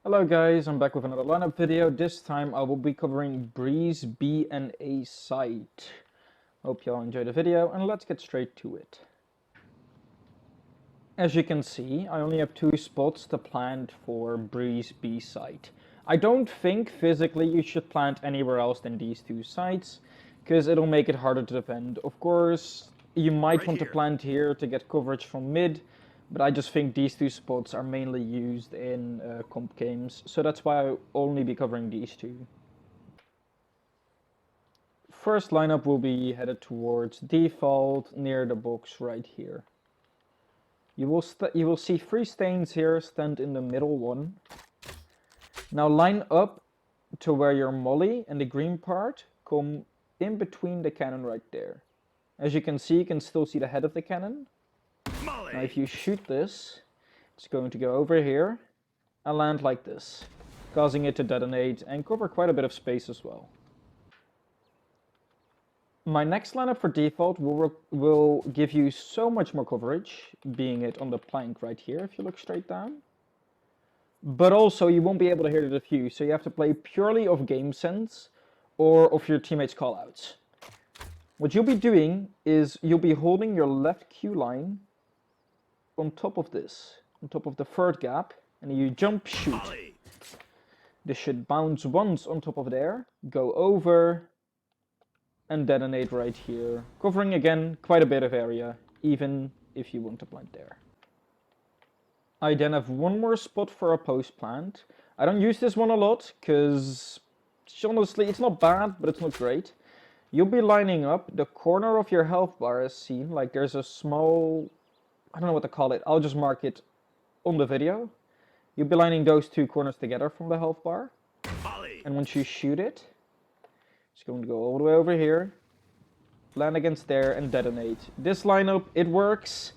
Hello guys, I'm back with another lineup video. This time I will be covering Breeze B and A site. Hope y'all enjoy the video and let's get straight to it. As you can see, I only have 2 spots to plant for Breeze B site. I don't think physically you should plant anywhere else than these 2 sites, because it'll make it harder to defend. Of course, you might want to plant here to get coverage from mid, but I just think these 2 spots are mainly used in comp games, so that's why I'll only be covering these 2. First lineup will be headed towards default near the box right here. You will see 3 stains here, stand in the middle one. Now line up to where your molly and the green part come in between the cannon right there. As you can see, you can still see the head of the cannon. Now if you shoot this, it's going to go over here and land like this, causing it to detonate and cover quite a bit of space as well. My next lineup for default will give you so much more coverage, being it on the plank right here if you look straight down. But also you won't be able to hear the defuse, so you have to play purely of game sense or of your teammates' callouts. What you'll be doing is you'll be holding your left Q line on top of this, on top of the third gap, and you jump shoot. This should bounce once on top of there, go over, and detonate right here, covering again quite a bit of area, even if you want to plant there. I then have one more spot for a post plant. I don't use this one a lot, because honestly it's not bad, but it's not great. You'll be lining up the corner of your health bar as seen, like there's a small, I don't know what to call it, I'll just mark it on the video. You'll be lining those 2 corners together from the health bar. And once you shoot it, it's going to go all the way over here, land against there and detonate. This lineup, it works,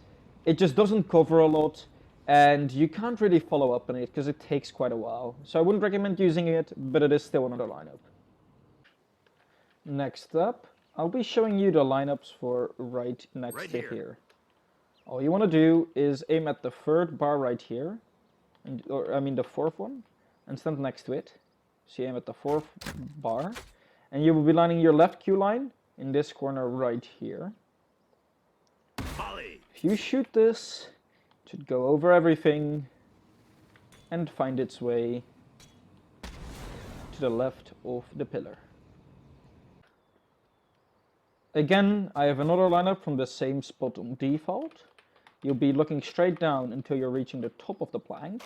it just doesn't cover a lot, and you can't really follow up on it because it takes quite a while. So I wouldn't recommend using it, but it is still another lineup. Next up, I'll be showing you the lineups for right next to here. All you want to do is aim at the 3rd bar right here, I mean the 4th one, and stand next to it. So you aim at the 4th bar, and you will be lining your left Q line in this corner right here. If you shoot this, it should go over everything and find its way to the left of the pillar. Again, I have another lineup from the same spot on default. You'll be looking straight down until you're reaching the top of the plank.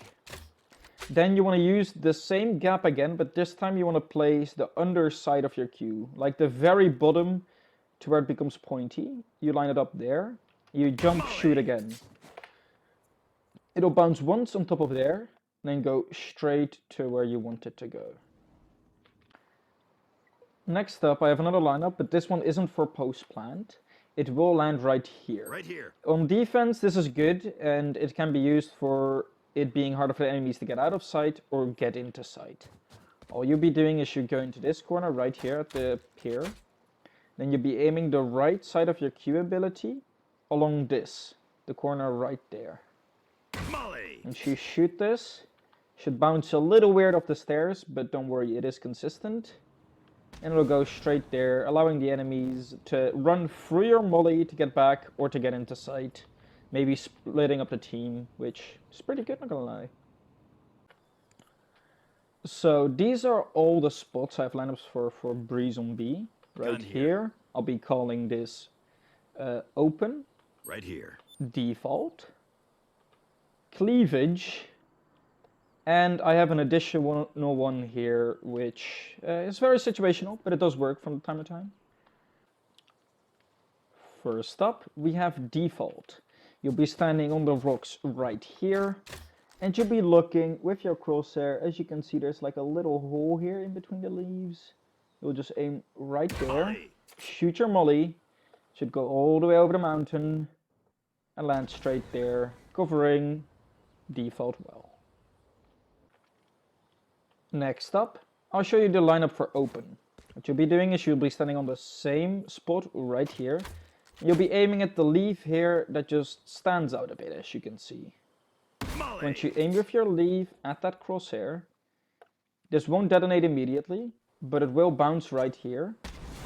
Then you want to use the same gap again, but this time you want to place the underside of your Q, like the very bottom to where it becomes pointy. You line it up there. You jump shoot again. It'll bounce once on top of there, then go straight to where you want it to go. Next up, I have another lineup, but this one isn't for post plant. It will land right here. Right here. On defense, this is good, and it can be used for it being harder for the enemies to get out of sight or get into sight. All you'll be doing is you go into this corner right here at the pier. Then you'll be aiming the right side of your Q ability along this, the corner right there. Once you shoot this, it should bounce a little weird off the stairs, but don't worry, it is consistent. And it'll go straight there, allowing the enemies to run through your molly to get back or to get into sight. Maybe splitting up the team, which is pretty good, not gonna lie. So these are all the spots I have lineups for Breeze on B. Right here, I'll be calling this open. Right here. Default. Cleavage. And I have an additional one here, which is very situational, but it does work from time to time. First up, we have default. You'll be standing on the rocks right here, and you'll be looking with your crosshair. As you can see, there's like a little hole here in between the leaves. You'll just aim right there, shoot your molly, should go all the way over the mountain, and land straight there, covering default well. Next up, I'll show you the lineup for open. What you'll be doing is you'll be standing on the same spot right here. You'll be aiming at the leaf here that just stands out a bit, as you can see. Once you aim with your leaf at that crosshair, This won't detonate immediately, but it will bounce right here,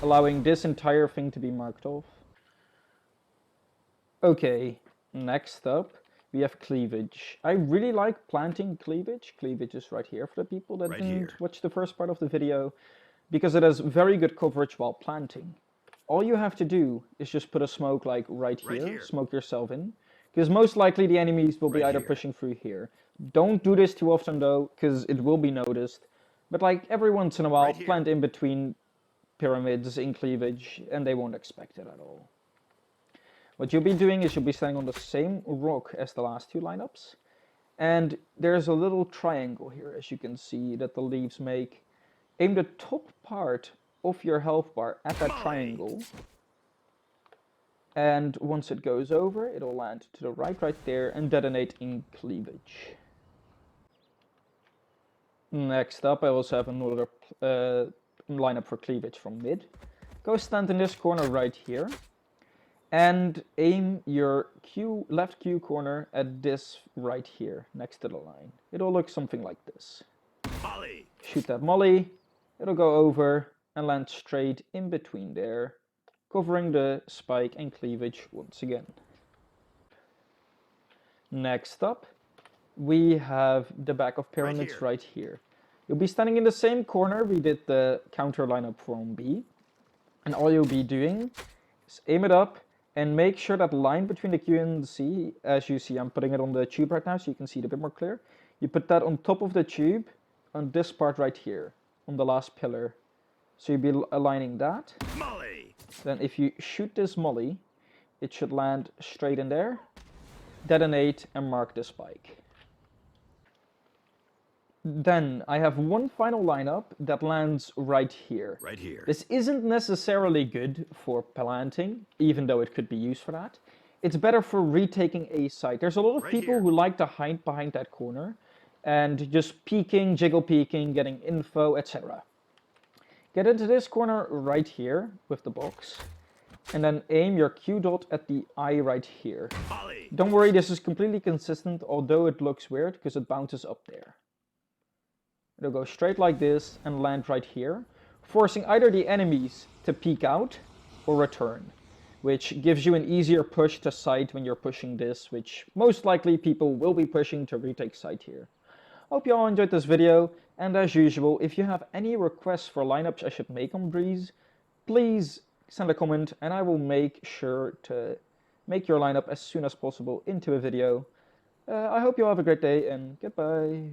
allowing this entire thing to be marked off. Okay, next up, we have cleavage. I really like planting cleavage. Cleavage is right here for the people that didn't watch the first part of the video, because it has very good coverage while planting. All you have to do is just put a smoke like right here. Smoke yourself in, because most likely the enemies will be either pushing through here. Don't do this too often though, because it will be noticed. But like every once in a while, plant in between pyramids in cleavage, and they won't expect it at all. What you'll be doing is you'll be standing on the same rock as the last two lineups. And there's a little triangle here, as you can see, that the leaves make. Aim the top part of your health bar at that triangle. And once it goes over, it'll land to the right there, and detonate in cleavage. Next up, I also have another lineup for cleavage from mid. Go stand in this corner right here. And aim your left Q corner at this right here, next to the line. It'll look something like this. Molly. Shoot that molly, it'll go over and land straight in between there, covering the spike and cleavage once again. Next up, we have the back of pyramids right here. You'll be standing in the same corner we did the counter lineup from B. And all you'll be doing is aim it up, and make sure that line between the Q and the C, as you see, I'm putting it on the tube right now so you can see it a bit more clear. You put that on top of the tube on this part right here, on the last pillar. So you'll be aligning that. Molly. Then if you shoot this molly, it should land straight in there, detonate, and mark the spike. Then I have one final lineup that lands right here. Right here. This isn't necessarily good for planting, even though it could be used for that. It's better for retaking a site. There's a lot of people who like to hide behind that corner and just peeking, jiggle peeking, getting info, etc. Get into this corner right here with the box, and then aim your Q dot at the eye right here. Don't worry, this is completely consistent, although it looks weird because it bounces up there. It'll go straight like this and land right here, forcing either the enemies to peek out or return, which gives you an easier push to site when you're pushing this, which most likely people will be pushing to retake site here. Hope you all enjoyed this video, and as usual, if you have any requests for lineups I should make on Breeze, please send a comment and I will make sure to make your lineup as soon as possible into a video. I hope you all have a great day, and goodbye.